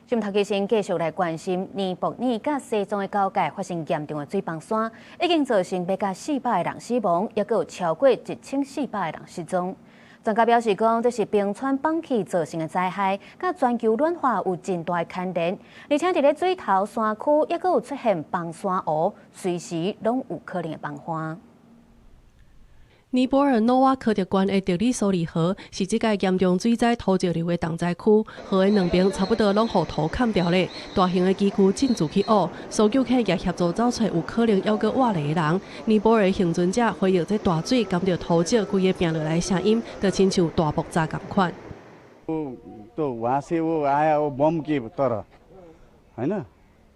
新聞頭前先繼續來關心尼泊爾甲西藏的交界發生嚴重的水崩山，已經造成要甲400個人死亡，也有超過1400個人失蹤。專家表示講，這是冰川崩起造成的災害，甲全球暖化有真大的牽連，而且佇咧水頭山區也有出現崩山湖，隨時攏有可能的崩壞。尼泊爾諾瓦克特縣的德里索里河是這個嚴重水災土石流的重災區，河的兩邊差不多攏予土砍掉了，大型的機區進駐去挖，搜救客也協助找出有可能還閣活的人。尼泊爾的幸存者回憶這大水感到土石規個拼落來的聲音，就親像大爆炸同款。वहाँ से वो आया वो बम की तरह है ना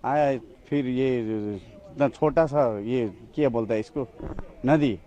आया फिर ये इतना छोटा सा ये क्या बोलता है इसको नदी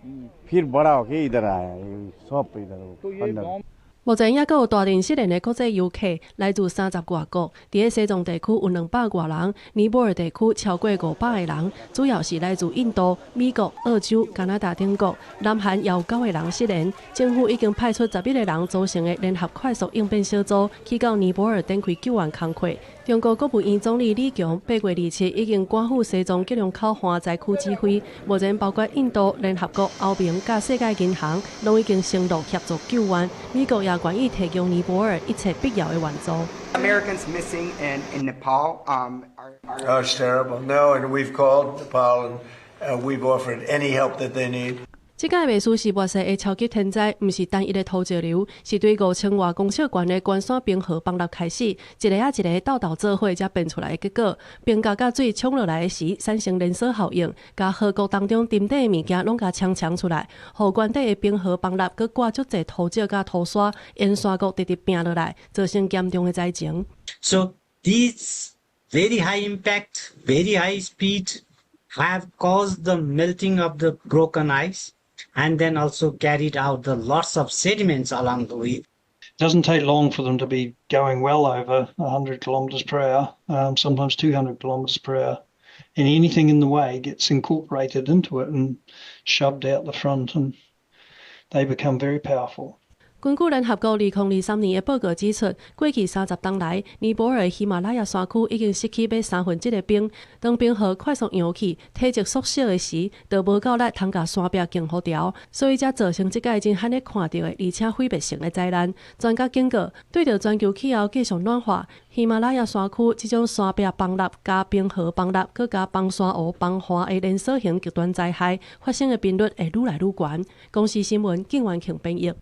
फिर बड़ा होके इधर आया सब इधर 目前也有大量失聯的國際遊客，來自30多國。在西藏地區有200多人，尼泊爾地區超過500個人，主要是來自印度、美國、澳洲、加拿大等國。南韓也有9個人失聯，政府已經派出11個人組成的聯合快速應變小組去到尼泊爾展開救援工作。中國國務院總理李強8月27已經趕赴西藏吉隆口旱災區指揮，目前包括印度、聯合國、歐盟甲世界銀行攏已經承諾協助救援。美國也願意提供尼泊爾一切必要的援助。Americans missing in Nepal. Oh, it's terrible. No, and we've called Nepal and we've offered any help that they need. 這個未輸是末世的超級天災，唔是單一的土石流，是對5000多公尺懸的關山冰河崩落開始，一個一個鬥鬥做伙才變出來的結果。冰甲甲水衝落來的時，產生連鎖效應，甲河谷當中沉底的物件攏甲搶出來，互原底的冰河崩落，佮掛足濟土石甲土沙，沿山谷直直拼落來，造成嚴重的災情。So these very high impact, very high speed have caused the melting of the broken ice. And then also carried out the lots of sediments along the way. It doesn't take long for them to be going well over 100 kilometers per hour, sometimes 200 kilometers per hour. And anything in the way gets incorporated into it and shoved out the front, and they become very powerful. 根據聯合國2023年的報告指出，過去30冬來，尼泊爾的喜馬拉雅山區已經失去約1/3的冰。當冰河快速揚起，體積縮小的時，就無夠力通甲山壁強互調，所以才造成這個真罕的看到的，而且毀滅性的災難。專家警告，對着全球氣候繼續暖化，喜馬拉雅山區這種山壁崩落、加冰河崩落、佮加崩山湖崩壞的連鎖型極端災害發生的頻率會愈來愈懸。公視新聞，景元慶編譯。